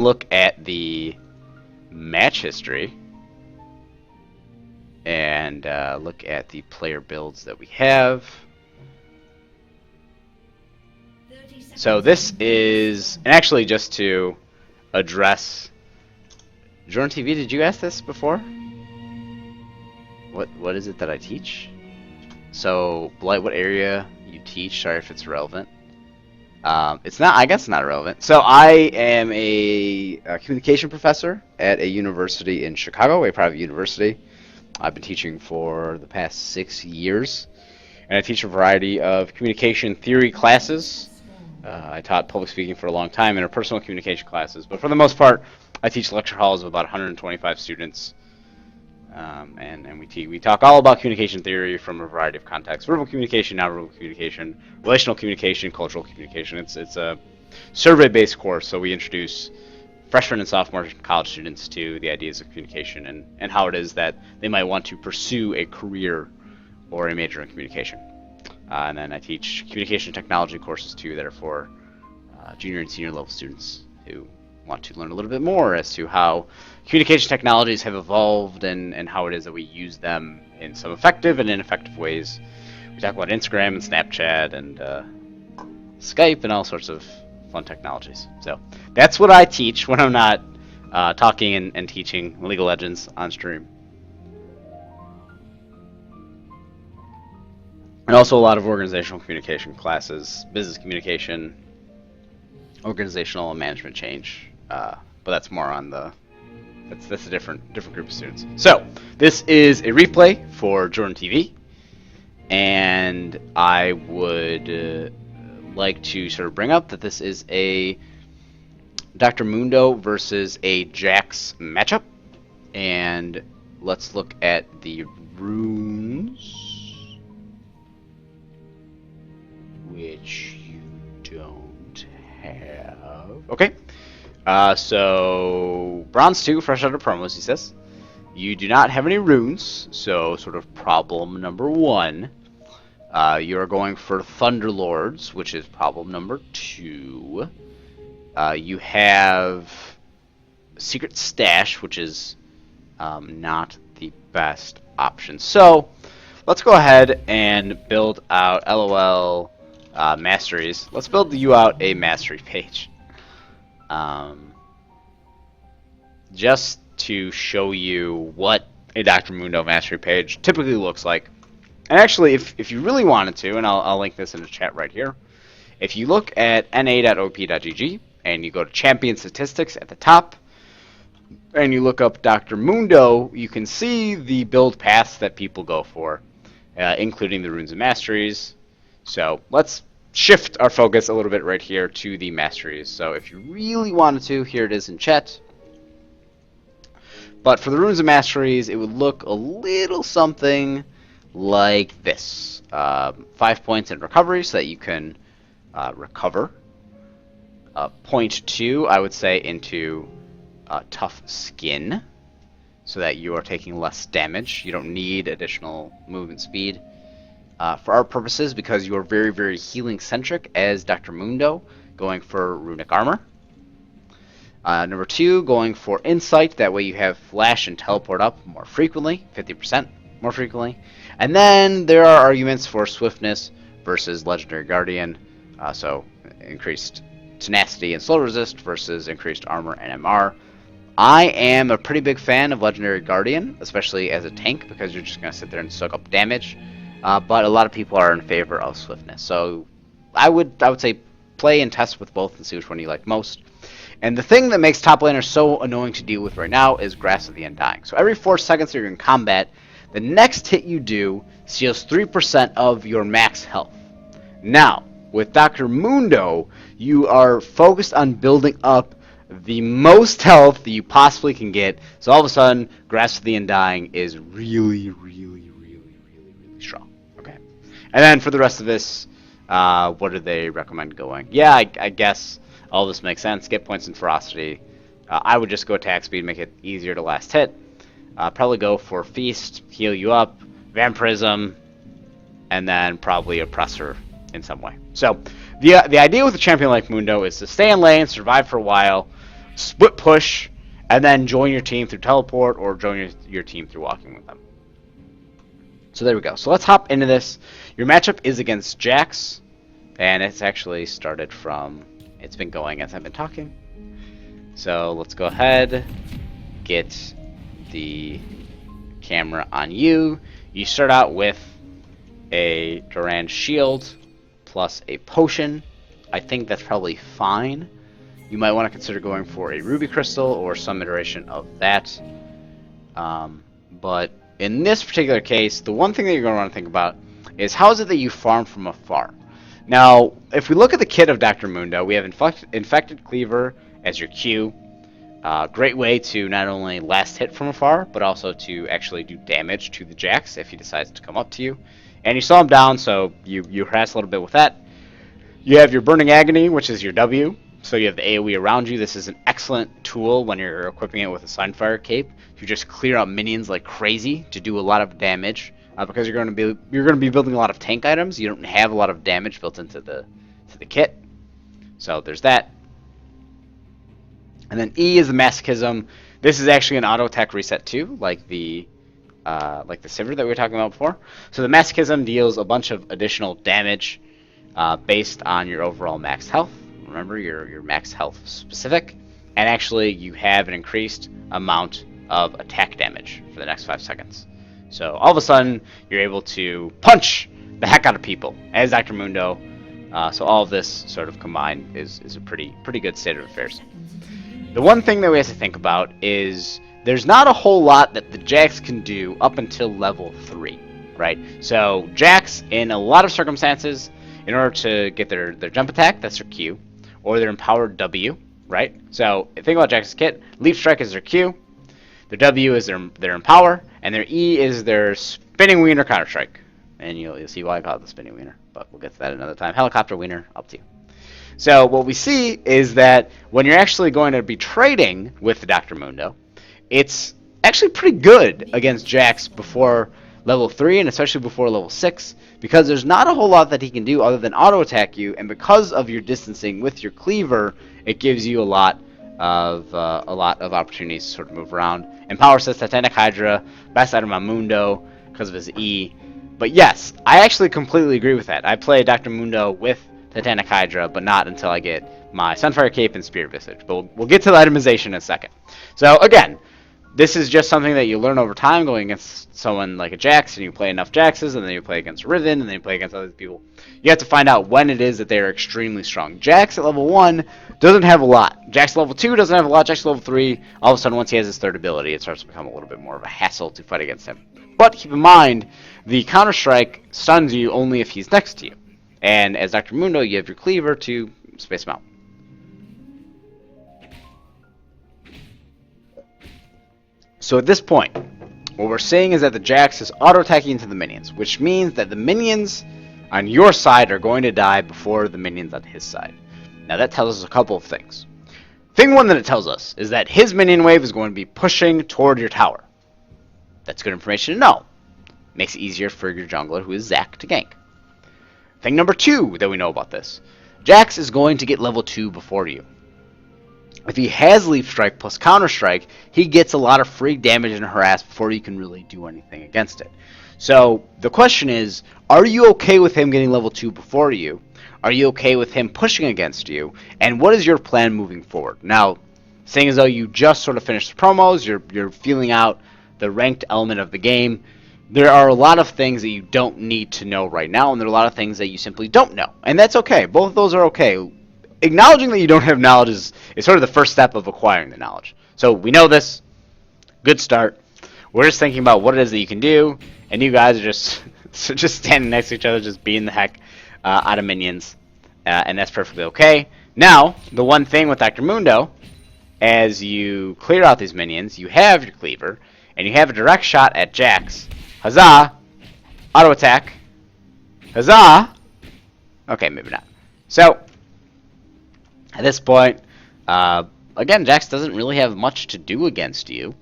look at the match history and look at the player builds that we have. So this is, and actually just to address, JrdnTV, did you ask this before? What is it that I teach? So, Blight, what area you teach? Sorry if it's relevant. It's not. I guess it's not relevant. So I am a communication professor at a university in Chicago, a private university. I've been teaching for the past 6 years, and I teach a variety of communication theory classes. I taught public speaking for a long time, interpersonal communication classes, but for the most part, I teach lecture halls of about 125 students. And we talk all about communication theory from a variety of contexts: verbal communication, nonverbal communication, relational communication, cultural communication. It's a survey-based course, so we introduce freshmen and sophomore college students to the ideas of communication and how it is that they might want to pursue a career or a major in communication. And then I teach communication technology courses too that are for junior and senior level students who want to learn a little bit more as to how communication technologies have evolved and how it is that we use them in some effective and ineffective ways. We talk about Instagram and Snapchat and Skype and all sorts of fun technologies. So that's what I teach when I'm not talking and teaching League of Legends on stream. And also a lot of organizational communication classes, business communication, organizational and management change. But that's more on the that's a different group of students. So this is a replay for JrdnTV, and I would like to sort of bring up that this is a Dr. Mundo versus a Jax matchup, and let's look at the runes, which you don't have. Okay. So bronze 2, fresh out of promos, he says. You do not have any runes, so sort of problem number 1. You are going for Thunderlords, which is problem number 2. You have Secret Stash, which is not the best option. So let's go ahead and build out LOL masteries. Let's build you out a mastery page. Just to show you what a Dr. Mundo mastery page typically looks like. And actually, if you really wanted to, and I'll link this in the chat right here, if you look at na.op.gg and you go to champion statistics at the top, and you look up Dr. Mundo, you can see the build paths that people go for, including the runes and masteries. So let's shift our focus a little bit right here to the masteries. So if you really wanted to, here it is in chat. But for the runes and masteries, it would look a little something like this. 5 points in recovery so that you can recover. 0.2, I would say, into tough skin so that you are taking less damage. You don't need additional movement speed. For our purposes, because you are very, very healing-centric as Dr. Mundo, going for runic armor. Number 2, going for insight. That way you have flash and teleport up more frequently, 50% more frequently. And then there are arguments for swiftness versus legendary guardian. So increased tenacity and slow resist versus increased armor and MR. I am a pretty big fan of legendary guardian, especially as a tank, because you're just going to sit there and soak up damage. But a lot of people are in favor of swiftness. So I would say play and test with both and see which one you like most. And the thing that makes top laners so annoying to deal with right now is Grasp of the Undying. So every 4 seconds that you're in combat, the next hit you do steals 3% of your max health. Now, with Dr. Mundo, you are focused on building up the most health that you possibly can get. So all of a sudden, Grasp of the Undying is really strong. Okay. And then for the rest of this, what do they recommend going? Yeah, I guess all this makes sense. Get points in ferocity. I would just go attack speed, make it easier to last hit. Probably go for Feast, heal you up, Vampirism, and then probably Oppressor in some way. So the idea with a champion like Mundo is to stay in lane, survive for a while, split push, and then join your team through teleport or join your team through walking with them. So there we go. So let's hop into this. Your matchup is against Jax, and it's actually started from, it's been going as I've been talking. So let's go ahead, get the camera on you. You start out with a Durand shield plus a potion. I think that's probably fine. You might want to consider going for a ruby crystal or some iteration of that. But in this particular case, the one thing that you're going to want to think about is how is it that you farm from afar. Now, if we look at the kit of Dr. Mundo, we have Infected Cleaver as your Q. Great way to not only last hit from afar, but also to actually do damage to the Jax if he decides to come up to you. And you slow him down, so you harass a little bit with that. You have your Burning Agony, which is your W. So you have the AoE around you. This is an excellent tool when you're equipping it with a Sunfire Cape to just clear out minions like crazy to do a lot of damage. Because you're going to be building a lot of tank items. You don't have a lot of damage built into the kit. So there's that. And then E is the Masochism. This is actually an auto attack reset too, like the Sivir that we were talking about before. So the Masochism deals a bunch of additional damage based on your overall max health. Remember, your max health specific, and actually you have an increased amount of attack damage for the next 5 seconds. So all of a sudden you're able to punch the heck out of people as Dr. Mundo. So all of this sort of combined is a pretty good state of affairs. The one thing that we have to think about is there's not a whole lot that the Jax can do up until level 3, right? So Jax, in a lot of circumstances, in order to get their jump attack, that's their Q, or their empowered W, right? So think about Jax's kit. Leap Strike is their Q, their W is their empower, and their E is their Spinning Wiener Counter Strike. And you'll see why I call it the Spinning Wiener, but we'll get to that another time. Helicopter Wiener, up to you. So what we see is that when you're actually going to be trading with the Dr. Mundo, it's actually pretty good against Jax before level 3 and especially before level 6, because there's not a whole lot that he can do other than auto attack you, and because of your distancing with your cleaver, it gives you a lot of opportunities to sort of move around. Empower says Titanic Hydra, best item on Mundo because of his E. But yes, I actually completely agree with that. I play Dr. Mundo with Titanic Hydra, but not until I get my Sunfire Cape and Spear Visage. But we'll get to the itemization in a second. So again, this is just something that you learn over time going against someone like a Jax, and you play enough Jaxes, and then you play against Riven, and then you play against other people. You have to find out when it is that they are extremely strong. Jax at level 1 doesn't have a lot. Jax at level 2 doesn't have a lot. Jax at level 3, all of a sudden once he has his third ability, it starts to become a little bit more of a hassle to fight against him. But keep in mind, the Counter-Strike stuns you only if he's next to you. And as Dr. Mundo, you have your cleaver to space him out. So at this point, what we're seeing is that the Jax is auto-attacking into the minions, which means that the minions on your side are going to die before the minions on his side. Now that tells us a couple of things. Thing one that it tells us is that his minion wave is going to be pushing toward your tower. That's good information to know. Makes it easier for your jungler, who is Zac, to gank. Thing number 2 that we know about this. Jax is going to get level 2 before you. If he has Leap Strike plus Counter Strike, he gets a lot of free damage and harass before you can really do anything against it. So the question is, are you okay with him getting level 2 before you? Are you okay with him pushing against you? And what is your plan moving forward? Now, seeing as though you just sort of finished the promos, you're feeling out the ranked element of the game, there are a lot of things that you don't need to know right now, and there are a lot of things that you simply don't know. And that's okay. Both of those are okay. Acknowledging that you don't have knowledge is sort of the first step of acquiring the knowledge. So we know this. Good start. We're just thinking about what it is that you can do, and you guys are just standing next to each other, just beating the heck out of minions, and that's perfectly okay. Now, the one thing with Dr. Mundo, as you clear out these minions, you have your cleaver, and you have a direct shot at Jax. Huzzah! Auto attack. Huzzah! Okay, maybe not. So, at this point, again, Jax doesn't really have much to do against you.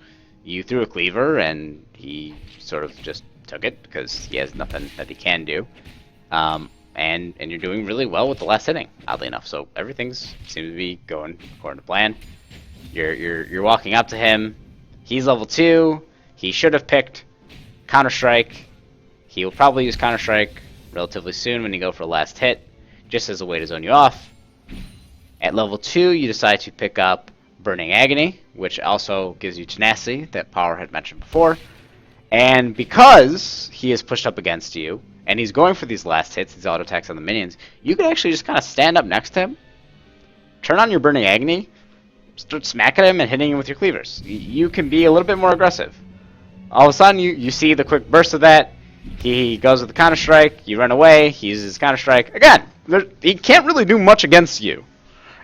You threw a cleaver, and he sort of just took it, because he has nothing that he can do. And you're doing really well with the last hitting, oddly enough. So everything seems to be going according to plan. You're walking up to him. He's level 2. He should have picked Counter-Strike. He will probably use Counter-Strike relatively soon when you go for the last hit, just as a way to zone you off. At level 2, you decide to pick up Burning Agony, which also gives you Tenacity that Power had mentioned before. And because he is pushed up against you, and he's going for these last hits, these auto attacks on the minions, you can actually just kind of stand up next to him, turn on your Burning Agony, start smacking him and hitting him with your cleavers. You can be a little bit more aggressive. All of a sudden, you see the quick burst of that. He goes with the Counter-Strike, you run away, he uses Counter-Strike. Again, he can't really do much against you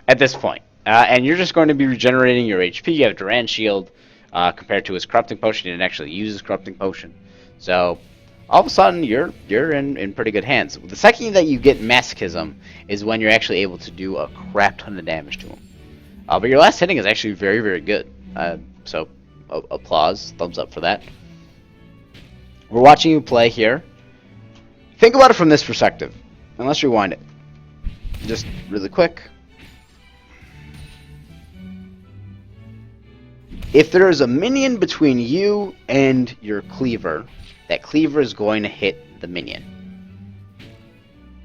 at this point. And you're just going to be regenerating your HP. You have Duran Shield compared to his Corrupting Potion. He didn't actually use his Corrupting Potion. So, all of a sudden, you're in pretty good hands. The second that you get Masochism is when you're actually able to do a crap ton of damage to him. But your last hitting is actually very, very good. So, applause, thumbs up for that. We're watching you play here. Think about it from this perspective. And let's rewind it. Just really quick. If there is a minion between you and your cleaver, that cleaver is going to hit the minion.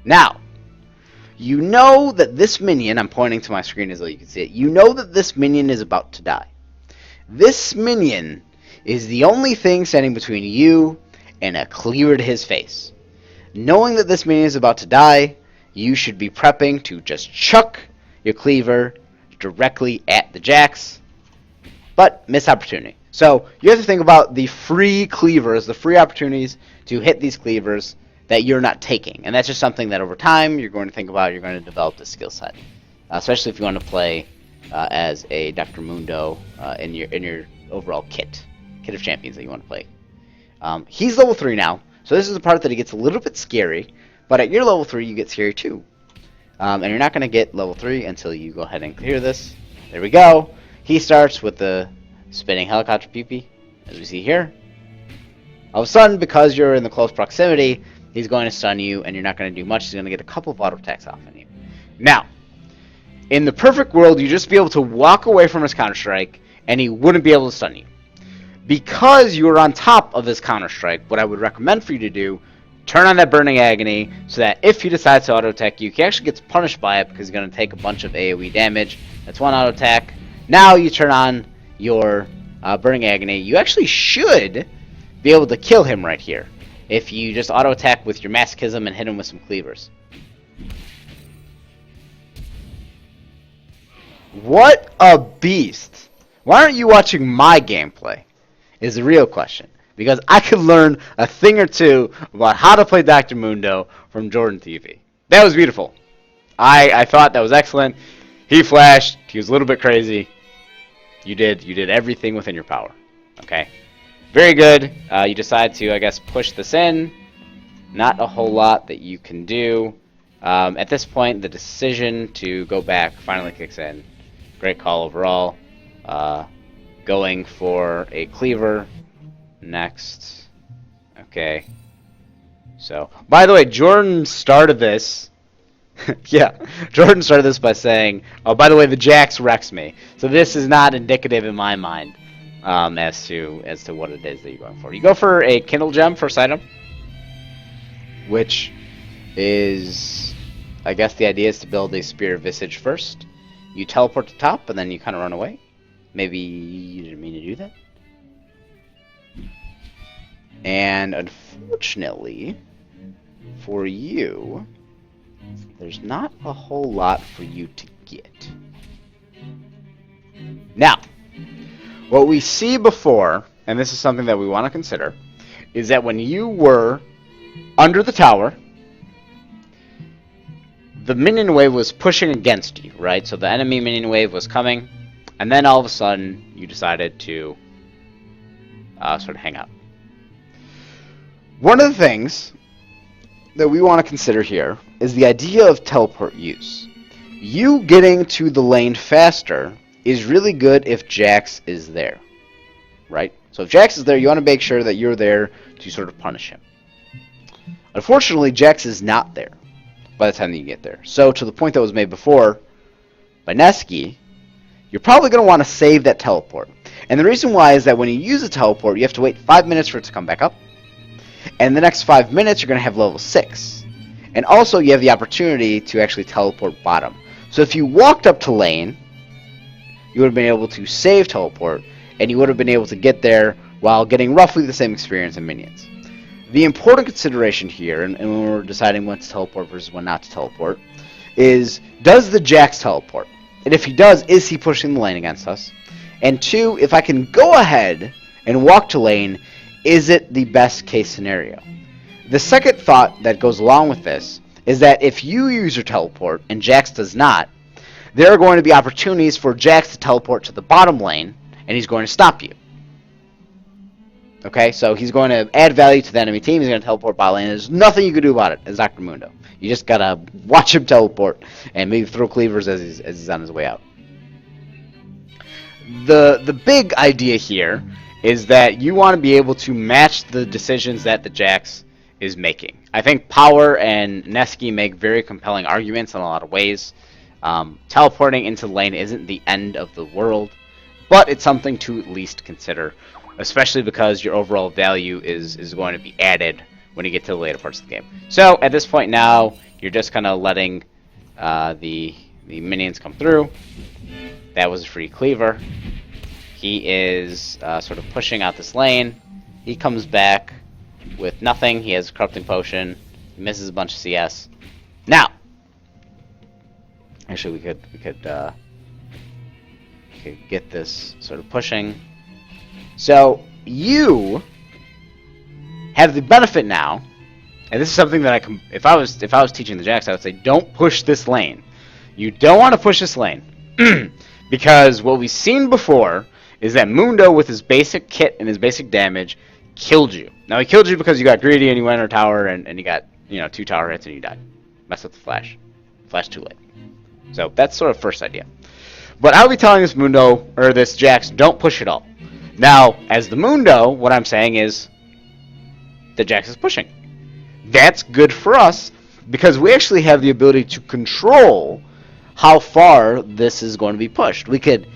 Now, you know that this minion, I'm pointing to my screen as though you can see it, you know that this minion is about to die. This minion is the only thing standing between you and a cleaver to his face. Knowing that this minion is about to die, you should be prepping to just chuck your cleaver directly at the Jax, but missed opportunity. So you have to think about the free cleavers, the free opportunities to hit these cleavers that you're not taking. And that's just something that over time you're going to think about, you're going to develop the skill set. Especially if you want to play as a Dr. Mundo in your overall kit of champions that you want to play. He's level 3 now, so this is the part that he gets a little bit scary, but at your level 3 you get scary too. And you're not going to get level 3 until you go ahead and clear this. There we go. He starts with the spinning helicopter peepee, as we see here. All of a sudden, because you're in the close proximity, he's going to stun you, and you're not going to do much. He's going to get a couple of auto attacks off on you. Now, in the perfect world, you'd just be able to walk away from his Counter-Strike, and he wouldn't be able to stun you. Because you are on top of his Counter-Strike, what I would recommend for you to do, turn on that Burning Agony, so that if he decides to auto attack you, he actually gets punished by it because he's going to take a bunch of AoE damage. That's one auto attack. Now you turn on your Burning Agony. You actually should be able to kill him right here if you just auto attack with your Masochism and hit him with some cleavers. What a beast! Why aren't you watching my gameplay? Is the real question. Because I could learn a thing or two about how to play Dr. Mundo from JrdnTV. That was beautiful. I thought that was excellent. He flashed. He was a little bit crazy. You did everything within your power. Okay. Very good. You decide to, I guess, push this in. Not a whole lot that you can do. At this point, the decision to go back finally kicks in. Great call overall. Going for a cleaver next. Okay. So, by the way, Jordan started this. Yeah, Jordan started this by saying, "Oh, by the way, the Jax wrecks me." So this is not indicative in my mind as to what it is that you're going for. You go for a Kindle Gem first item, which is, I guess the idea is to build a Spear of Visage first. You teleport to top, and then you kind of run away. Maybe you didn't mean to do that. And unfortunately, for you, there's not a whole lot for you to get. Now, what we see before, and this is something that we want to consider, is that when you were under the tower, the minion wave was pushing against you, right? So the enemy minion wave was coming, and then all of a sudden, you decided to sort of hang out. One of the things that we want to consider here is the idea of teleport use. You getting to the lane faster is really good if Jax is there, right? So if Jax is there, you want to make sure that you're there to sort of punish him. Unfortunately, Jax is not there by the time that you get there. So to the point that was made before by Neski, you're probably going to want to save that teleport. And the reason why is that when you use a teleport, you have to wait 5 minutes for it to come back up. And the next 5 minutes, you're going to have level 6. And also, you have the opportunity to actually teleport bottom. So if you walked up to lane, you would have been able to save teleport, and you would have been able to get there while getting roughly the same experience in minions. The important consideration here, and when we're deciding when to teleport versus when not to teleport, is does the Jax teleport? And if he does, is he pushing the lane against us? And 2, if I can go ahead and walk to lane, is it the best case scenario? The second thought that goes along with this is that if you use your teleport and Jax does not, there are going to be opportunities for Jax to teleport to the bottom lane, and he's going to stop you. Okay, so he's going to add value to the enemy team. He's going to teleport bot lane. There's nothing you can do about it as Dr. Mundo. You just got to watch him teleport and maybe throw cleavers as he's on his way out. The big idea here is that you want to be able to match the decisions that the Jax is making. I think Power and Neski make very compelling arguments in a lot of ways. Teleporting into the lane isn't the end of the world, but it's something to at least consider, especially because your overall value is going to be added when you get to the later parts of the game. So at this point now, you're just kind of letting the minions come through. That was a free cleaver. He is sort of pushing out this lane. He comes back with nothing. He has a corrupting potion. He misses a bunch of CS. Now, actually, we could get this sort of pushing. So you have the benefit now, and this is something that if I was teaching the Jax, I would say don't push this lane. You don't want to push this lane because what we've seen before is that Mundo with his basic kit and his basic damage killed you. Now he killed you because you got greedy and you went under tower and you got 2 tower hits and you died. Messed up the flash. Flash too late. So that's sort of first idea. But I'll be telling this Mundo or this Jax, don't push it all. Now, as the Mundo, what I'm saying is the Jax is pushing. That's good for us because we actually have the ability to control how far this is going to be pushed. We could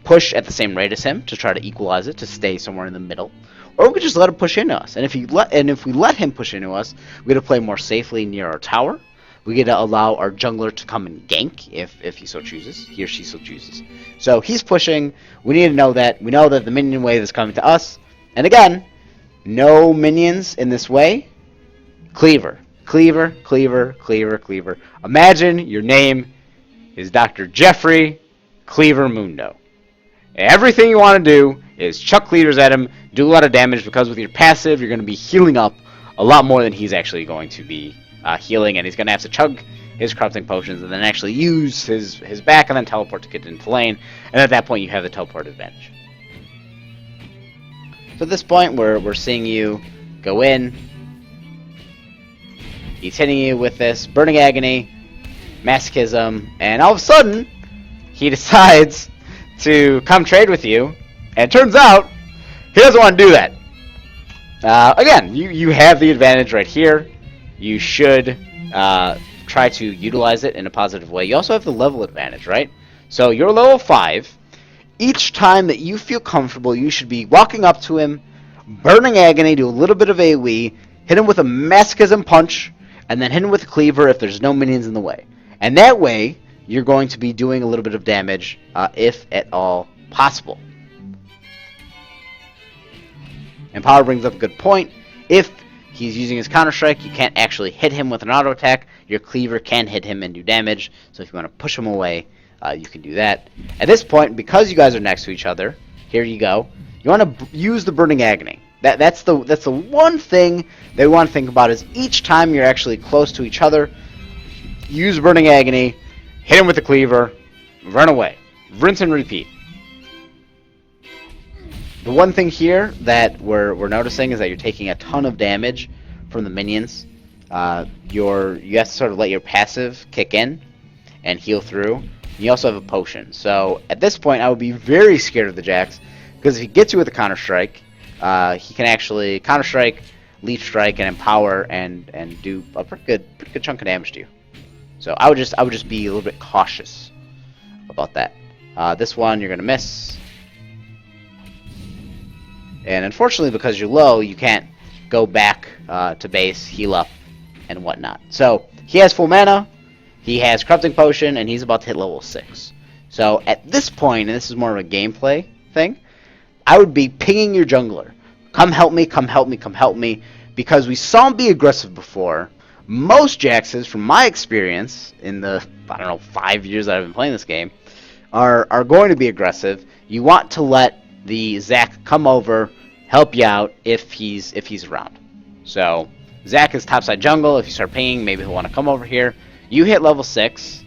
push at the same rate as him to try to equalize it, to stay somewhere in the middle, or we could just let him push into us. And if we let him push into us, we get to play more safely near our tower. We get to allow our jungler to come and gank if he so chooses, he or she so chooses. So he's pushing. We need to know that. We know that the minion wave is coming to us. And again, no minions in this way. Cleaver, cleaver, cleaver, cleaver, cleaver. Imagine your name is Dr. Jeffrey Cleaver Mundo. Everything you want to do is chuck cleavers at him, do a lot of damage, because with your passive, you're going to be healing up a lot more than he's actually going to be healing, and he's going to have to chug his corrupting potions and then actually use his back and then teleport to get into lane, and at that point you have the teleport advantage. So at this point, we're seeing you go in. He's hitting you with this Burning Agony, Masochism, and all of a sudden, he decides to come trade with you, and it turns out he doesn't want to do that. Again, you have the advantage right here. You should try to utilize it in a positive way. You also have the level advantage, right? So you're level 5. Each time that you feel comfortable, you should be walking up to him, Burning Agony, do a little bit of AoE, hit him with a Masochism punch, and then hit him with a cleaver if there's no minions in the way. And that way, you're going to be doing a little bit of damage, if at all possible. And Power brings up a good point. If he's using his Counter-Strike, you can't actually hit him with an auto-attack. Your cleaver can hit him and do damage, so if you want to push him away, you can do that. At this point, because you guys are next to each other, here you go, you want to use the Burning Agony. That's the one thing that we want to think about, is each time you're actually close to each other, use Burning Agony, hit him with the cleaver, run away. Rinse and repeat. The one thing here that we're noticing is that you're taking a ton of damage from the minions. You have to sort of let your passive kick in and heal through. You also have a potion. So at this point, I would be very scared of the Jax, because if he gets you with a Counter-Strike, he can actually Counter-Strike, Leech Strike, and Empower, and do a pretty good chunk of damage to you. So I would just be a little bit cautious about that. This one you're going to miss. And unfortunately, because you're low, you can't go back to base, heal up, and whatnot. So he has full mana, he has Corrupting Potion, and he's about to hit level 6. So at this point, and this is more of a gameplay thing, I would be pinging your jungler. Come help me, come help me, come help me. Because we saw him be aggressive before. Most Jaxes, from my experience, in the, 5 years that I've been playing this game, are going to be aggressive. You want to let the Zac come over, help you out if he's around. So Zac is topside jungle. If you start pinging, maybe he'll want to come over here. You hit level 6.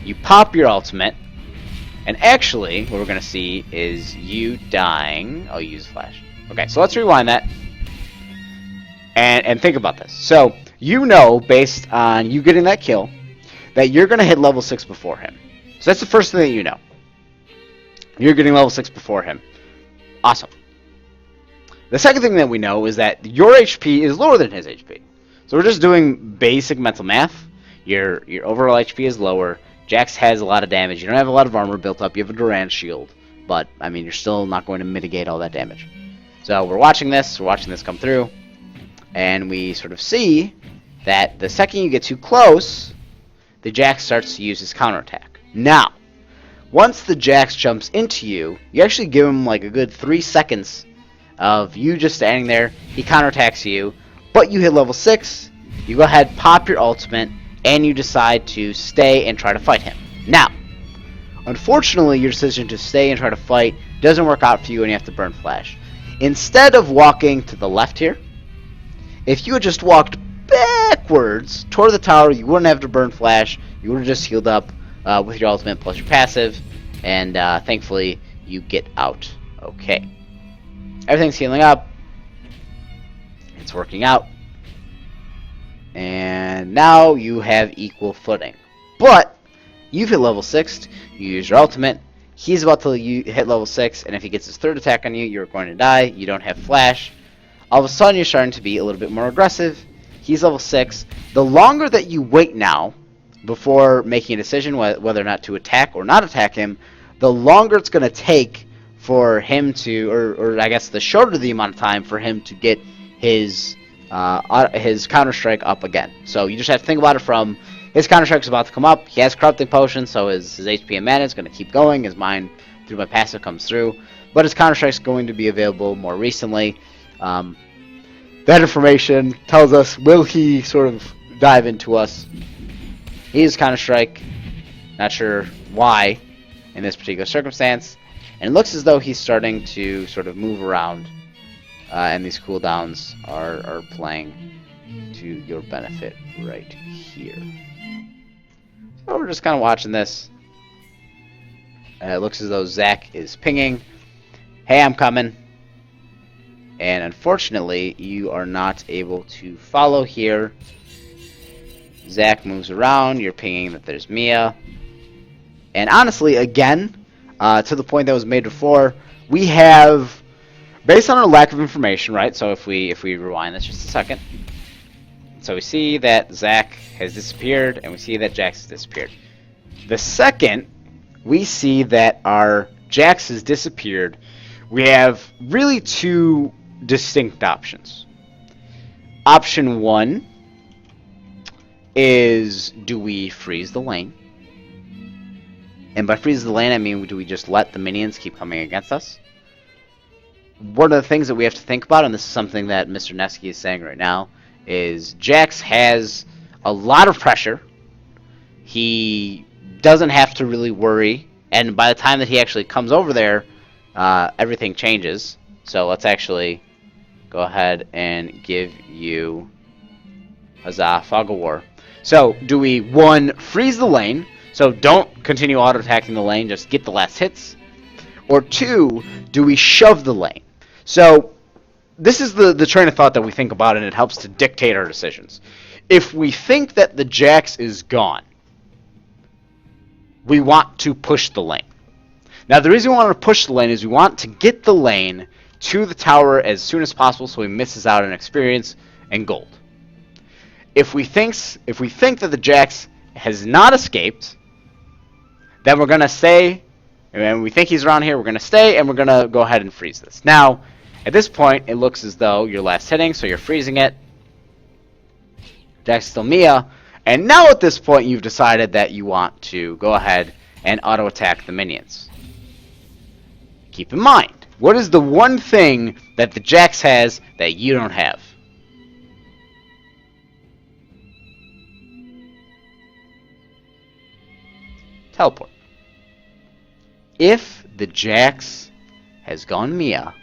You pop your ultimate. And actually, what we're going to see is you dying. I'll use flash. Okay, so let's rewind that. And think about this. So you know, based on you getting that kill, that you're going to hit level 6 before him. So that's the first thing that you know. You're getting level 6 before him. Awesome. The second thing that we know is that your HP is lower than his HP. So we're just doing basic mental math. Your overall HP is lower. Jax has a lot of damage. You don't have a lot of armor built up. You have a Duran shield. But, I mean, you're still not going to mitigate all that damage. So we're watching this. We're watching this come through. And we sort of see that the second you get too close, the Jax starts to use his counterattack. Now, once the Jax jumps into you, you actually give him like a good 3 seconds of you just standing there. He counterattacks you, but you hit level 6. You go ahead, pop your ultimate, and you decide to stay and try to fight him. Now, unfortunately, your decision to stay and try to fight doesn't work out for you, and you have to burn flash. Instead of walking to the left here, if you had just walked backwards toward the tower, you wouldn't have to burn flash. You would have just healed up with your ultimate plus your passive, and thankfully you get out. Okay, everything's healing up. It's working out, and now you have equal footing. But you've hit level 6. You use your ultimate. He's about to hit level 6, and if he gets his third attack on you, you're going to die. You don't have flash. All of a sudden, you're starting to be a little bit more aggressive. He's level 6. The longer that you wait now before making a decision whether or not to attack or not attack him, the longer it's going to take for him to, or I guess the shorter the amount of time for him to get his Counter-Strike up again. So you just have to think about it from his Counter-Strike's about to come up. He has Corrupting Potion, so his HP and mana is going to keep going. His mine through my passive comes through. But his Counter-Strike's going to be available more recently. That information tells us, will he sort of dive into us? He is Counter-Strike. Not sure why in this particular circumstance. And it looks as though he's starting to sort of move around. And these cooldowns are playing to your benefit right here. So we're just kind of watching this. It looks as though Zac is pinging. Hey, I'm coming. And unfortunately, you are not able to follow here. Zac moves around. You're pinging that there's Mia. And honestly, again, to the point that was made before, we have, based on our lack of information, right? So if we rewind this just a second. So we see that Zac has disappeared, and we see that Jax has disappeared. The second we see that our Jax has disappeared, we have really two distinct options. Option 1 is, do we freeze the lane? And by freeze the lane, I mean, do we just let the minions keep coming against us? One of the things that we have to think about, and this is something that Mr. Nesky is saying right now, is Jax has a lot of pressure. He doesn't have to really worry, and by the time that he actually comes over there, everything changes. So let's actually go ahead and give you Huzzah, Fog of War. So do we, 1, freeze the lane, so don't continue auto-attacking the lane, just get the last hits, or 2, do we shove the lane? So this is the train of thought that we think about, and it helps to dictate our decisions. If we think that the Jax is gone, we want to push the lane. Now, the reason we want to push the lane is we want to get the lane to the tower as soon as possible so he misses out on experience and gold. If we think that the Jax has not escaped, then we're going to say And we think he's around here. We're going to stay, and we're going to go ahead and freeze this. Now, at this point, it looks as though you're last hitting, so you're freezing it. Jax is still Mia. And now at this point, you've decided that you want to go ahead and auto-attack the minions. Keep in mind, what is the one thing that the Jax has that you don't have? Teleport. If the Jax has gone Mia,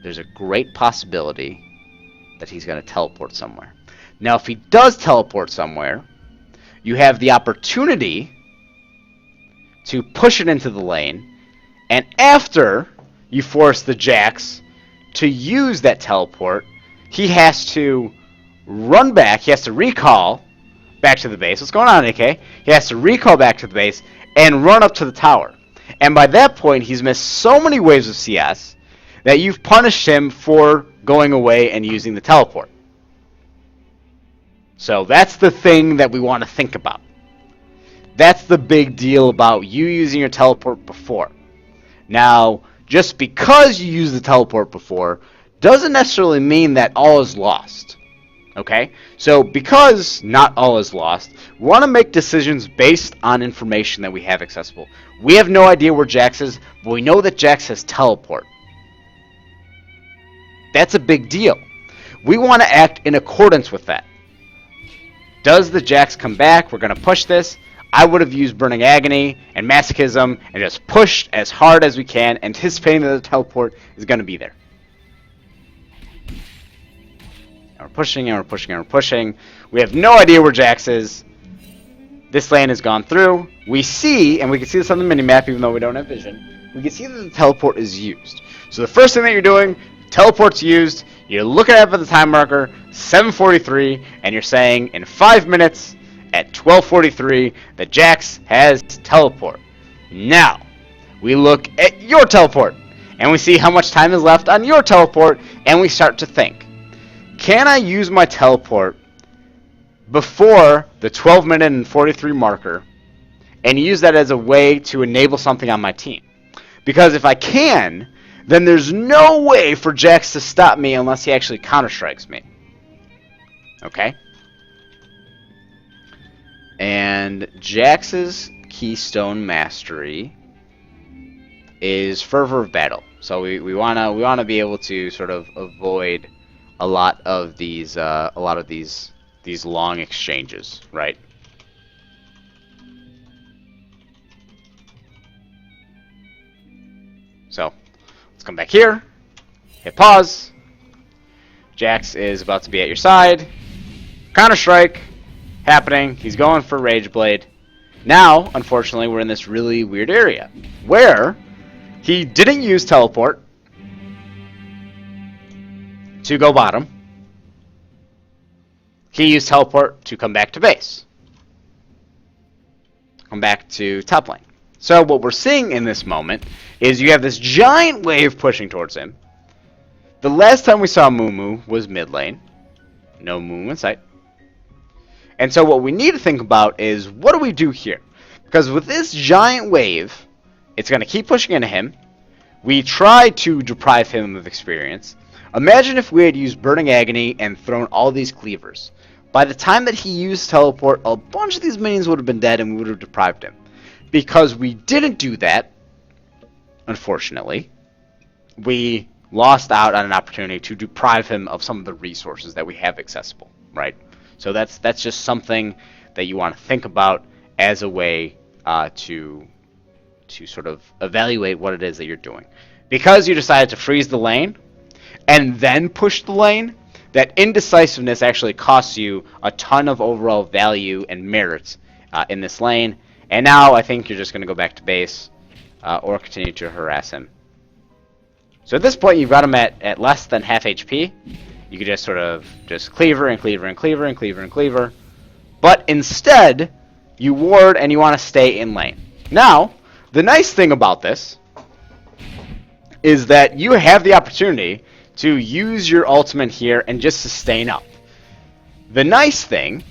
there's a great possibility that he's going to teleport somewhere. Now, if he does teleport somewhere, you have the opportunity to push it into the lane, and after you force the Jax to use that teleport, he has to run back, he has to recall back to the base. What's going on, AK? He has to recall back to the base and run up to the tower. And by that point, he's missed so many waves of CS that you've punished him for going away and using the teleport. So that's the thing that we want to think about. That's the big deal about you using your teleport before. Now, just because you use the teleport before doesn't necessarily mean that all is lost. Okay? So because not all is lost, we want to make decisions based on information that we have accessible. We have no idea where Jax is, but we know that Jax has teleport. That's a big deal. We want to act in accordance with that. Does the Jax come back? We're going to push this. I would have used Burning Agony and Masochism and just pushed as hard as we can, anticipating that the teleport is going to be there. And we're pushing and we're pushing and we're pushing. We have no idea where Jax is. This lane has gone through. We see, and we can see this on the minimap even though we don't have vision, we can see that the teleport is used. So the first thing that you're doing, teleport's used, you're looking at the time marker, 7:43, and you're saying in 5 minutes at 12:43 that Jax has teleport. Now, we look at your teleport, and we see how much time is left on your teleport, and we start to think, can I use my teleport before the 12-minute and 43 marker and use that as a way to enable something on my team? Because if I can, then there's no way for Jax to stop me unless he actually counter-strikes me. Okay? And Jax's Keystone Mastery is Fervor of Battle. So we wanna be able to sort of avoid a lot of these long exchanges, right? So let's come back here, hit pause. Jax is about to be at your side. Counter-Strike happening. He's going for Rage Blade. Now, unfortunately, we're in this really weird area where he didn't use teleport to go bottom. He used teleport to come back to base. Come back to top lane. So what we're seeing in this moment is you have this giant wave pushing towards him. The last time we saw Mumu was mid lane. No Mumu in sight. And so what we need to think about is, what do we do here? Because with this giant wave, it's going to keep pushing into him. We try to deprive him of experience. Imagine if we had used Burning Agony and thrown all these cleavers. By the time that he used teleport, a bunch of these minions would have been dead and we would have deprived him. Because we didn't do that, unfortunately, we lost out on an opportunity to deprive him of some of the resources that we have accessible, right? So that's just something that you want to think about as a way to sort of evaluate what it is that you're doing. Because you decided to freeze the lane and then push the lane, that indecisiveness actually costs you a ton of overall value and merits in this lane. And now I think you're just going to go back to base or continue to harass him. So at this point, you've got him at less than half HP. You could just sort of just cleaver and cleaver and cleaver and cleaver and cleaver. But instead, you ward and you want to stay in lane. Now, the nice thing about this is that you have the opportunity to use your ultimate here and just sustain up. The nice thing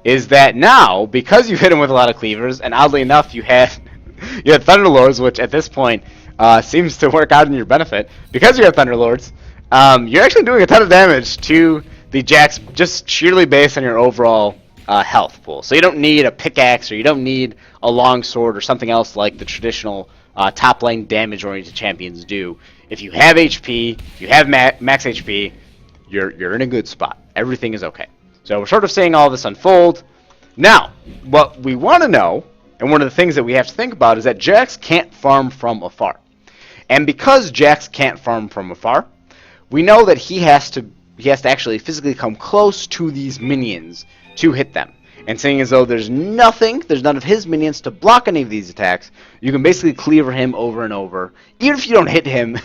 is that now, because you hit him with a lot of cleavers, and oddly enough, you had Thunderlords, which at this point seems to work out in your benefit. Because you have Thunderlords, you're actually doing a ton of damage to the Jax just sheerly based on your overall health pool. So you don't need a pickaxe, or you don't need a long sword, or something else like the traditional top lane damage-oriented champions do. If you have HP, you have max HP, you're in a good spot. Everything is okay. So we're sort of seeing all this unfold. Now, what we want to know, and one of the things that we have to think about, is that Jax can't farm from afar. And because Jax can't farm from afar, we know that he has to actually physically come close to these minions to hit them. And seeing as though there's none of his minions to block any of these attacks, you can basically cleaver him over and over. Even if you don't hit him,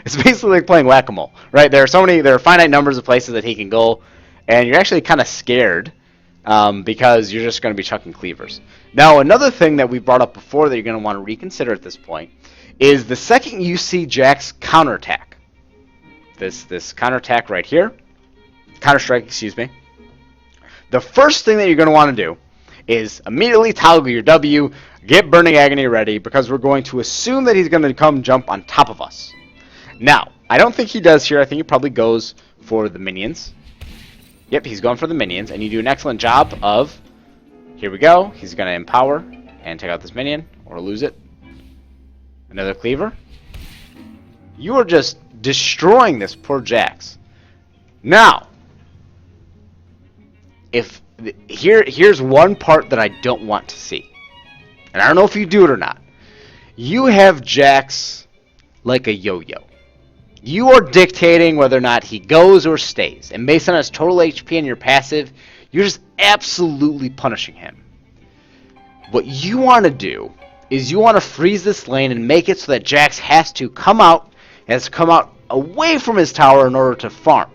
it's basically like playing whack-a-mole, right? There are finite numbers of places that he can go, and you're actually kind of scared because you're just going to be chucking cleavers. Now, another thing that we brought up before that you're going to want to reconsider at this point is the second you see Jax counterattack. This counterattack right here, counter-strike, excuse me. The first thing that you're going to want to do is immediately toggle your W, get Burning Agony ready, because we're going to assume that he's going to come jump on top of us. Now, I don't think he does here. I think he probably goes for the minions. Yep, he's going for the minions, and you do an excellent job of, here we go, he's going to empower and take out this minion, or lose it. Another cleaver. You are just destroying this poor Jax. Now, here's one part that I don't want to see, and I don't know if you do it or not. You have Jax like a yo-yo. You are dictating whether or not he goes or stays, and based on his total HP and your passive, you're just absolutely punishing him. What you want to do is you want to freeze this lane and make it so that Jax has to come out away from his tower in order to farm.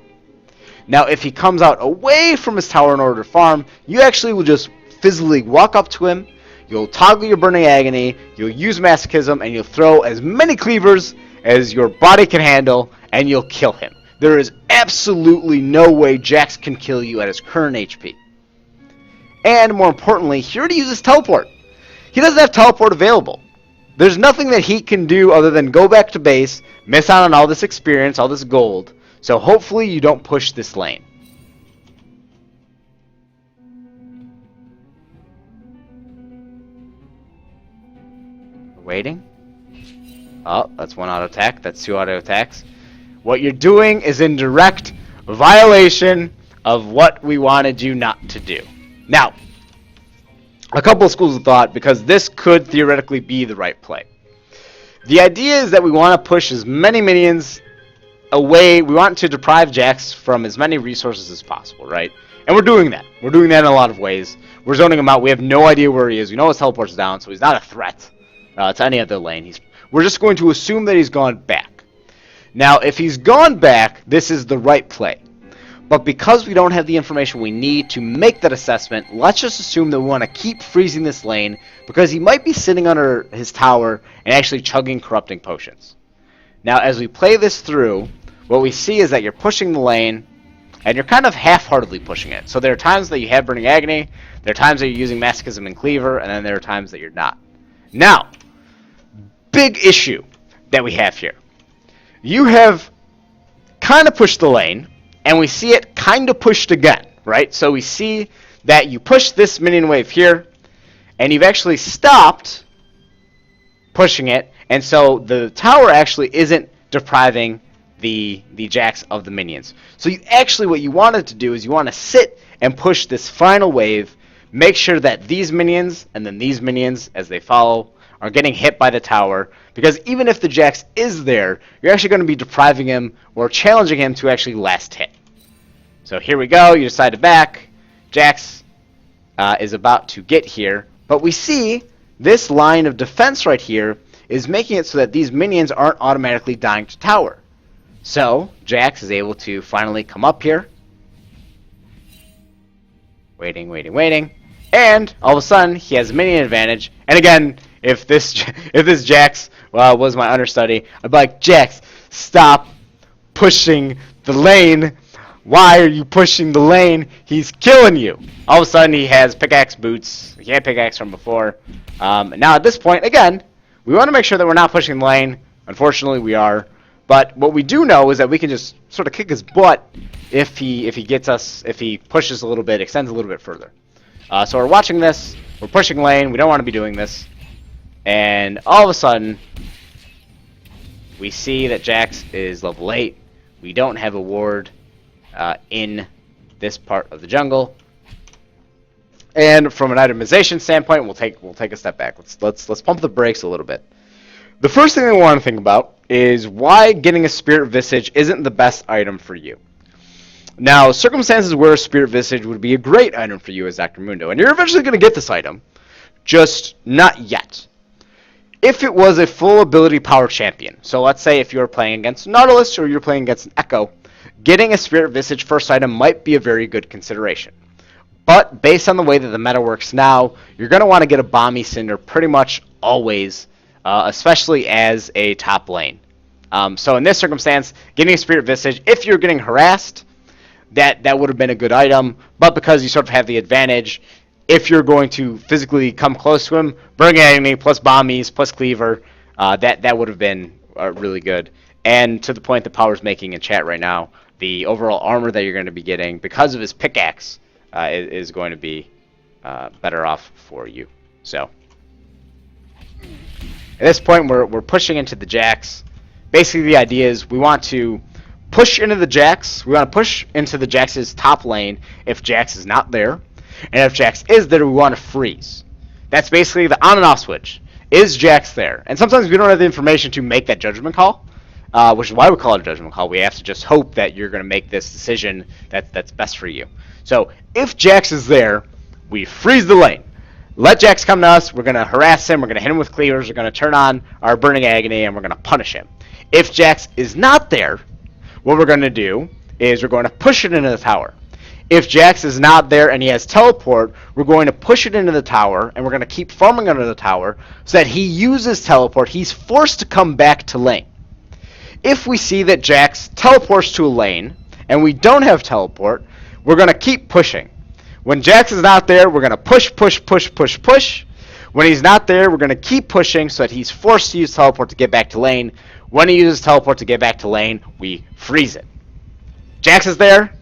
Now, if he comes out away from his tower in order to farm, you actually will just physically walk up to him, you'll toggle your Burning Agony, you'll use Masochism, and you'll throw as many cleavers as your body can handle, and you'll kill him. There is absolutely no way Jax can kill you at his current HP. And more importantly, he already uses teleport. He doesn't have teleport available. There's nothing that he can do other than go back to base, miss out on all this experience, all this gold. So hopefully you don't push this lane. Waiting. Oh, that's one auto attack. That's two auto attacks. What you're doing is in direct violation of what we wanted you not to do. Now, a couple of schools of thought, because this could theoretically be the right play. The idea is that we want to push as many minions away. We want to deprive Jax from as many resources as possible, right? And we're doing that. We're doing that in a lot of ways. We're zoning him out. We have no idea where he is. We know his teleport's down, so he's not a threat to any other lane. We're just going to assume that he's gone back. Now, if he's gone back, this is the right play. But because we don't have the information we need to make that assessment, let's just assume that we want to keep freezing this lane because he might be sitting under his tower and actually chugging corrupting potions. Now, as we play this through, what we see is that you're pushing the lane, and you're kind of half-heartedly pushing it. So there are times that you have Burning Agony, there are times that you're using Masochism and Cleaver, and then there are times that you're not. Now, big issue that we have here. You have kind of pushed the lane, and we see it kind of pushed again, right? So we see that you push this minion wave here, and you've actually stopped pushing it, and so the tower actually isn't depriving the Jax of the minions. So you actually, what you wanted to do is you want to sit and push this final wave, make sure that these minions and then these minions as they follow are getting hit by the tower, because even if the Jax is there, you're actually going to be depriving him or challenging him to actually last hit. So here we go, you decide to back, Jax is about to get here, but we see this line of defense right here is making it so that these minions aren't automatically dying to tower. So, Jax is able to finally come up here. Waiting, waiting, waiting. And, all of a sudden, he has minion advantage. And again, if this Jax was my understudy, I'd be like, Jax, stop pushing the lane. Why are you pushing the lane? He's killing you. All of a sudden, he has pickaxe boots. He had pickaxe from before. Now, at this point, again, we want to make sure that we're not pushing the lane. Unfortunately, we are. But what we do know is that we can just sort of kick his butt if he gets us, if he pushes a little bit, extends a little bit further. So we're watching this. We're pushing lane. We don't want to be doing this. And all of a sudden, we see that Jax is level 8. We don't have a ward in this part of the jungle. And from an itemization standpoint, we'll take a step back. Let's pump the brakes a little bit. The first thing we want to think about is why getting a Spirit Visage isn't the best item for you. Now, circumstances where a Spirit Visage would be a great item for you as Dr. Mundo, and you're eventually going to get this item, just not yet. If it was a full ability power champion, so let's say if you're playing against Nautilus or you're playing against an Echo, getting a Spirit Visage first item might be a very good consideration. But based on the way that the meta works now, you're going to want to get a Bomby Cinder pretty much always, especially as a top lane. So in this circumstance, getting a Spirit Visage, if you're getting harassed, that would have been a good item. But because you sort of have the advantage, if you're going to physically come close to him, Burning Agony plus Bombies plus Cleaver, that would have been really good. And to the point that Power's making in chat right now, the overall armor that you're going to be getting, because of his pickaxe, is going to be better off for you. So at this point, we're pushing into the Jax. Basically, the idea is we want to push into the Jax. We want to push into the Jax's top lane if Jax is not there. And if Jax is there, we want to freeze. That's basically the on and off switch. Is Jax there? And sometimes we don't have the information to make that judgment call, which is why we call it a judgment call. We have to just hope that you're going to make this decision that's best for you. So if Jax is there, we freeze the lane. Let Jax come to us. We're going to harass him. We're going to hit him with cleavers. We're going to turn on our Burning Agony, and we're going to punish him. If Jax is not there, what we're going to do is we're going to push it into the tower. If Jax is not there and he has teleport, we're going to push it into the tower, and we're going to keep farming under the tower so that he uses teleport. He's forced to come back to lane. If we see that Jax teleports to a lane and we don't have teleport, we're going to keep pushing. When Jax is not there, we're going to push, push, push, push, push. When he's not there, we're going to keep pushing so that he's forced to use teleport to get back to lane. When he uses teleport to get back to lane, we freeze it. Jax is there,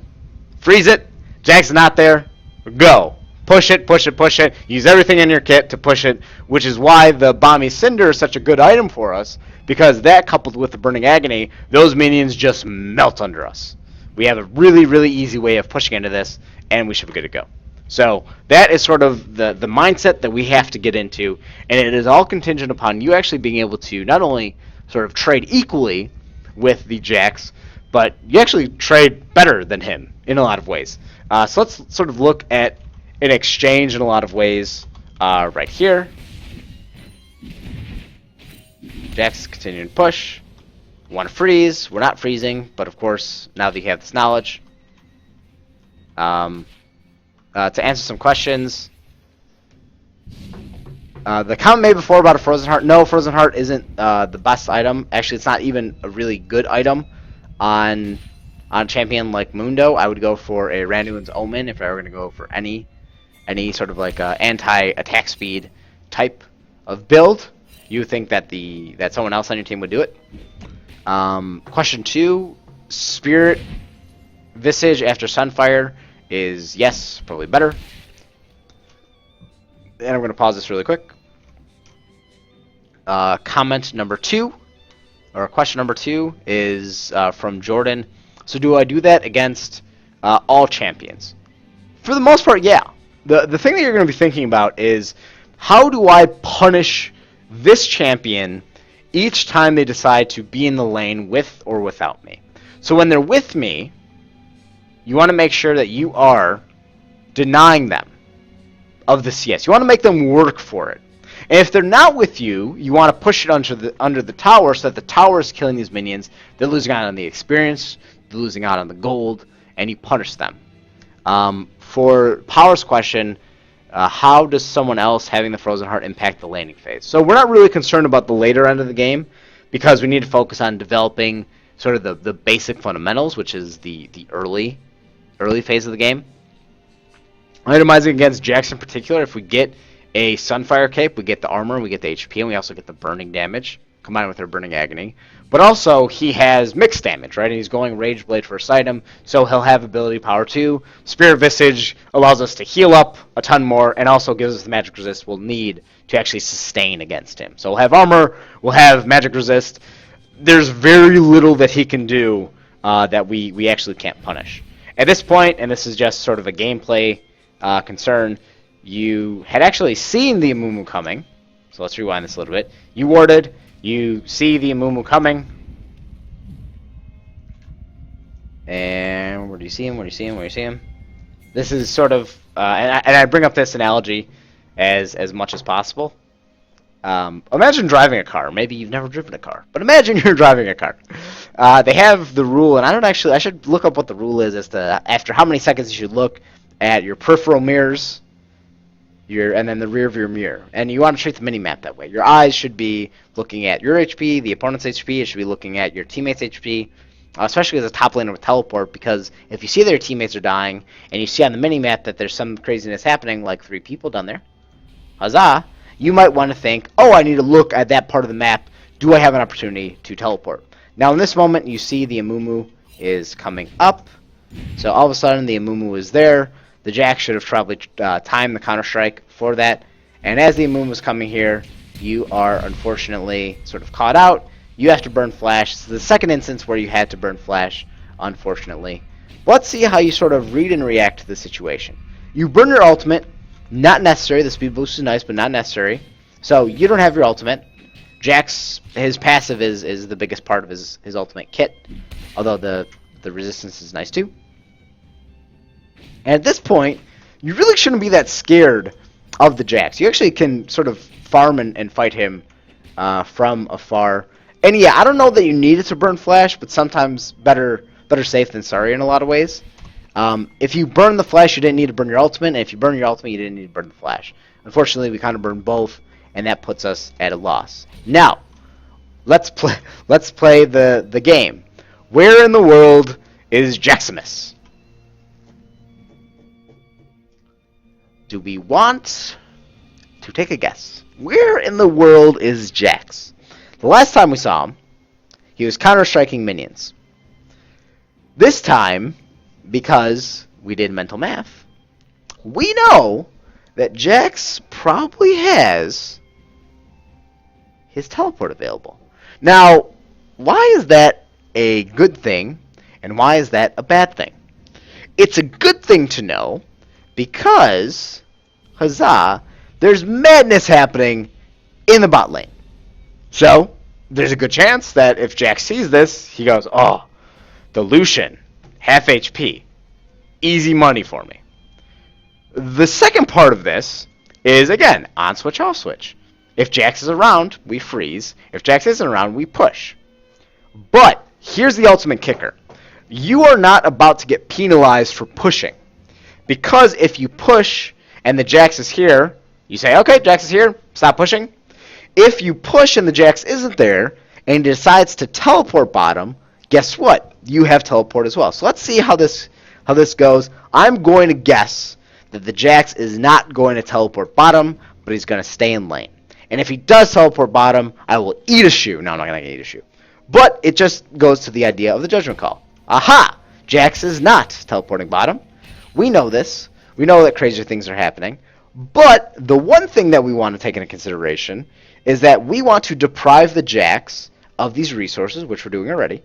freeze it. Jax is not there, go. Push it, push it, push it. Use everything in your kit to push it, which is why the Bomby Cinder is such a good item for us, because that coupled with the Burning Agony, those minions just melt under us. We have a really, really easy way of pushing into this, and we should be good to go. So that is sort of the mindset that we have to get into, and it is all contingent upon you actually being able to not only sort of trade equally with the Jax, but you actually trade better than him in a lot of ways. So let's sort of look at an exchange in a lot of ways right here. Jax continuing to push. Want to freeze. We're not freezing, but of course, now that you have this knowledge. To answer some questions. The comment made before about a Frozen Heart. No, Frozen Heart isn't the best item. Actually, it's not even a really good item on a champion like Mundo. I would go for a Randuin's Omen if I were going to go for any sort of like anti-attack speed type of build. You would think that that someone else on your team would do it. Question 2, Spirit Visage after Sunfire is yes, probably better. And I'm going to pause this really quick. Comment number 2, or question number 2 is from Jordan. So do I do that against all champions? For the most part, yeah. The thing that you're going to be thinking about is, how do I punish this champion each time they decide to be in the lane with or without me? So when they're with me, you want to make sure that you are denying them of the CS. You want to make them work for it. And if they're not with you, you want to push it under the tower so that the tower is killing these minions. They're losing out on the experience, they're losing out on the gold, and you punish them. For Power's question, how does someone else having the Frozen Heart impact the laning phase? So we're not really concerned about the later end of the game, because we need to focus on developing sort of the basic fundamentals, which is the early early phase of the game. Itemizing against Jax in particular, if we get a Sunfire Cape, we get the armor, we get the HP, and we also get the burning damage, combined with our burning agony. But also, he has mixed damage, right? And he's going Rage Blade first item, so he'll have ability power 2. Spirit Visage allows us to heal up a ton more, and also gives us the magic resist we'll need to actually sustain against him. So we'll have armor, we'll have magic resist. There's very little that he can do that we actually can't punish. At this point, and this is just sort of a gameplay concern, you had actually seen the Amumu coming. So let's rewind this a little bit. You warded, you see the Amumu coming. And where do you see him? Where do you see him? Where do you see him? This is sort of, and I bring up this analogy as much as possible. Imagine driving a car. Maybe you've never driven a car, but imagine you're driving a car. They have the rule, and I should look up what the rule is as to after how many seconds you should look at your peripheral mirrors, and then the rear of your mirror. And you want to treat the mini-map that way. Your eyes should be looking at your HP, the opponent's HP. It should be looking at your teammate's HP, especially as a top laner with teleport, because if you see that your teammates are dying, and you see on the mini-map that there's some craziness happening, like 3 people down there, huzzah, you might want to think, oh, I need to look at that part of the map. Do I have an opportunity to teleport? Now, in this moment, you see the Amumu is coming up. So all of a sudden, the Amumu is there. The Jax should have probably timed the Counter-Strike for that. And as the Amumu is coming here, you are unfortunately sort of caught out. You have to burn Flash. This is the second instance where you had to burn Flash, unfortunately. Let's see how you sort of read and react to the situation. You burn your ultimate. Not necessary. The speed boost is nice, but not necessary. So you don't have your ultimate. Jax, his passive is the biggest part of his ultimate kit. Although the resistance is nice too. And at this point, you really shouldn't be that scared of the Jax. You actually can sort of farm and fight him from afar. And yeah, I don't know that you need it to burn Flash, but sometimes better safe than sorry in a lot of ways. If you burn the Flash, you didn't need to burn your ultimate, and if you burn your ultimate, you didn't need to burn the Flash. Unfortunately, we kind of burned both, and that puts us at a loss. Now, let's play the game. Where in the world is Jaximus? Do we want to take a guess? Where in the world is Jax? The last time we saw him, he was counter-striking minions. This time, because we did mental math, we know that Jax probably has his teleport available. Now, why is that a good thing, and why is that a bad thing? It's a good thing to know because, huzzah, there's madness happening in the bot lane. So, there's a good chance that if Jax sees this, he goes, oh, the Lucian, half HP. Easy money for me. The second part of this is, again, on switch, off switch. If Jax is around, we freeze. If Jax isn't around, we push. But here's the ultimate kicker. You are not about to get penalized for pushing. Because if you push and the Jax is here, you say, okay, Jax is here, stop pushing. If you push and the Jax isn't there and decides to teleport bottom, guess what? You have teleport as well. So let's see how this goes. I'm going to guess that the Jax is not going to teleport bottom, but he's going to stay in lane. And if he does teleport bottom, I will eat a shoe. No, I'm not going to eat a shoe. But it just goes to the idea of the judgment call. Aha! Jax is not teleporting bottom. We know this. We know that crazier things are happening. But the one thing that we want to take into consideration is that we want to deprive the Jax of these resources, which we're doing already.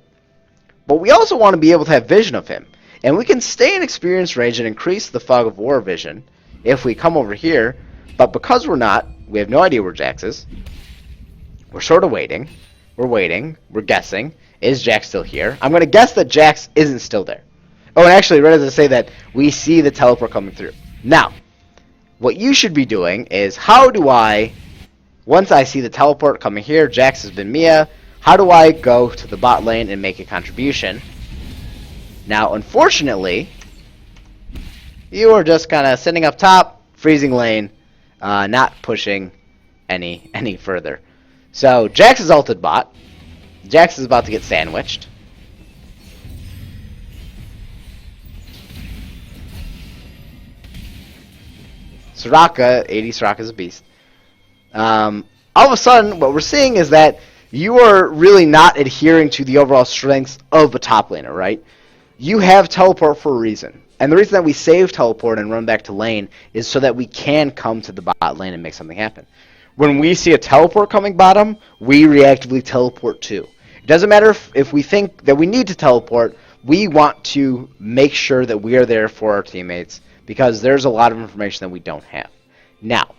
But we also want to be able to have vision of him. And we can stay in experience range and increase the fog of war vision if we come over here. But because we're not, we have no idea where Jax is. We're sort of waiting. We're waiting. We're guessing. Is Jax still here? I'm going to guess that Jax isn't still there. Oh, and actually, right as I say that, we see the teleport coming through. Now, what you should be doing is, how do I, once I see the teleport coming here, Jax has been Mia, how do I go to the bot lane and make a contribution? Now, unfortunately, you are just kind of sitting up top, freezing lane, not pushing any further. So, Jax is ulted bot. Jax is about to get sandwiched. Soraka, 80 Soraka's a beast. All of a sudden, what we're seeing is that you are really not adhering to the overall strengths of a top laner, right? You have teleport for a reason. And the reason that we save teleport and run back to lane is so that we can come to the bot lane and make something happen. When we see a teleport coming bottom, we reactively teleport too. It doesn't matter if we think that we need to teleport, we want to make sure that we are there for our teammates because there's a lot of information that we don't have. Now,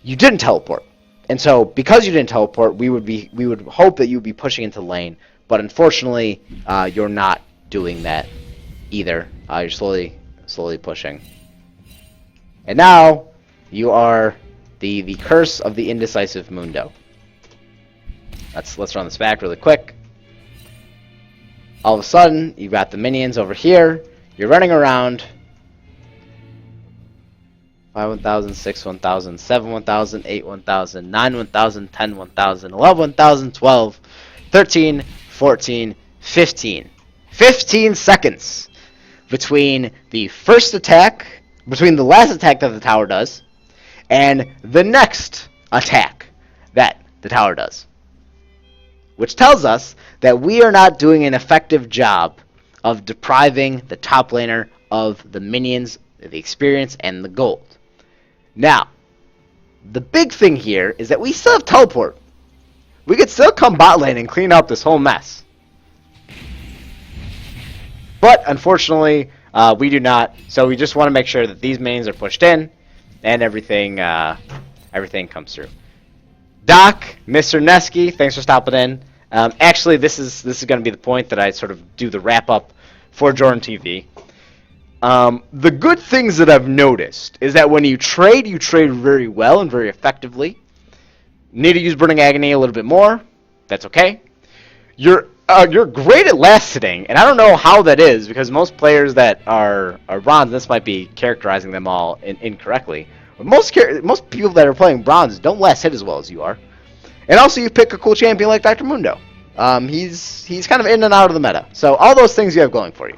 you didn't teleport. And so because you didn't teleport, we would hope that you would be pushing into lane, but unfortunately, you're not doing that either. You're slowly pushing. And now you are the curse of the indecisive Mundo. Let's run this back really quick. All of a sudden, you've got the minions over here. You're running around. 5 1000, 6 1000, 7 1000, 8 1000, 9 1000, 10 1000, 11 1000, 12, 13, 14, 15. 15 seconds between the first attack, between the last attack that the tower does, and the next attack that the tower does. Which tells us that we are not doing an effective job of depriving the top laner of the minions, the experience, and the gold. Now, the big thing here is that we still have teleport. We could still come bot lane and clean up this whole mess. But, unfortunately, we do not. So we just want to make sure that these minions are pushed in and everything comes through. Doc, Mr. Nesky, thanks for stopping in. Actually, this is going to be the point that I sort of do the wrap-up for JrdnTV. The good things that I've noticed is that when you trade very well and very effectively. Need to use Burning Agony a little bit more. That's okay. You're great at last hitting, and I don't know how that is because most players that are bronze, this might be characterizing them all incorrectly. But most people that are playing bronze don't last hit as well as you are. And also, you pick a cool champion like Dr. Mundo. He's kind of in and out of the meta. So all those things you have going for you.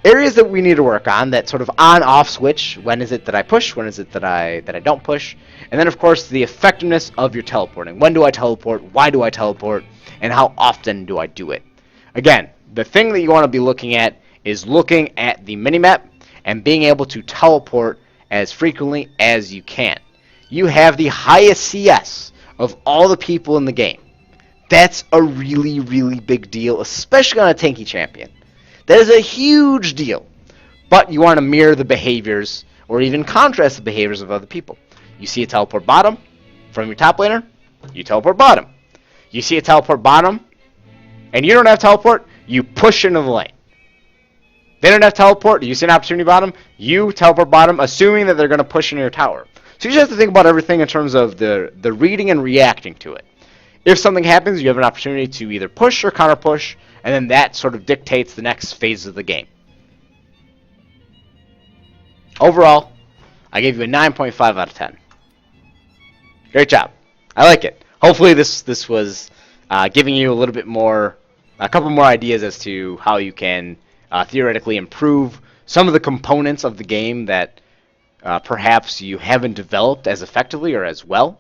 Areas that we need to work on, that sort of on-off switch. When is it that I push? When is it that I don't push? And then, of course, the effectiveness of your teleporting. When do I teleport? Why do I teleport? And how often do I do it? Again, the thing that you want to be looking at is looking at the minimap and being able to teleport as frequently as you can. You have the highest CS of all the people in the game. That's a really, really big deal, especially on a tanky champion. That is a huge deal. But you want to mirror the behaviors or even contrast the behaviors of other people. You see a teleport bottom from your top laner, you teleport bottom. You see a teleport bottom, and you don't have teleport, you push into the lane. They don't have teleport, you see an opportunity bottom, you teleport bottom, assuming that they're going to push into your tower. So you just have to think about everything in terms of the reading and reacting to it. If something happens, you have an opportunity to either push or counter push, and then that sort of dictates the next phase of the game. Overall, I gave you a 9.5 out of 10. Great job. I like it. Hopefully this was giving you a little bit more, a couple more ideas as to how you can theoretically improve some of the components of the game that perhaps you haven't developed as effectively or as well.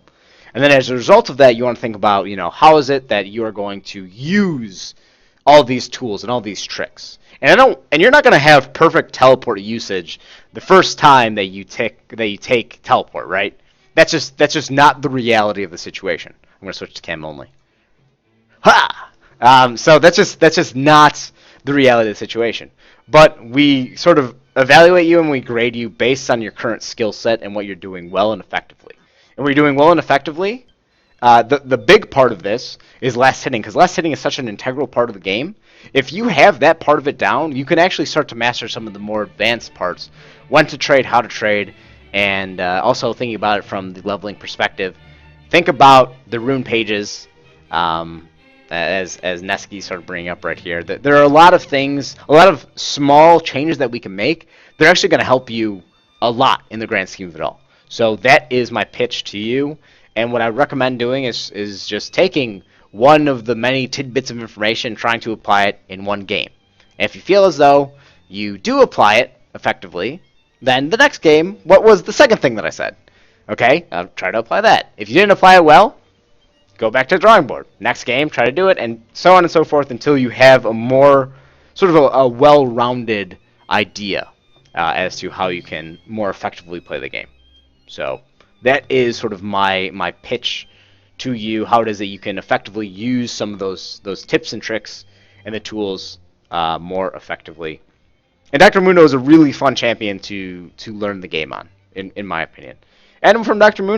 And then as a result of that, you want to think about, how is it that you are going to use all these tools and all these tricks. And you're not going to have perfect teleport usage the first time that you take teleport, right? That's just not the reality of the situation. I'm going to switch to cam only. Ha! So that's just not the reality of the situation. But we sort of evaluate you and we grade you based on your current skill set and what you're doing well and effectively. And when you're doing well and effectively, the big part of this is last hitting, because last hitting is such an integral part of the game. If you have that part of it down, you can actually start to master some of the more advanced parts. When to trade, how to trade, and also thinking about it from the leveling perspective. Think about the rune pages, as Nesky started bringing up right here. There are a lot of things, a lot of small changes that we can make. They're actually going to help you a lot in the grand scheme of it all. So that is my pitch to you. And what I recommend doing is just taking one of the many tidbits of information, trying to apply it in one game. And if you feel as though you do apply it effectively, Then the next game, what was the second thing that I said? Okay, I'll try to apply that. If you didn't apply it well, go back to the drawing board. Next game, try to do it, and so on and so forth until you have a more sort of a well-rounded idea as to how you can more effectively play the game. So that is sort of my pitch to you. How it is that you can effectively use some of those tips and tricks and the tools more effectively. And Dr. Mundo is a really fun champion to learn the game on, in my opinion. And from Dr. Mundo.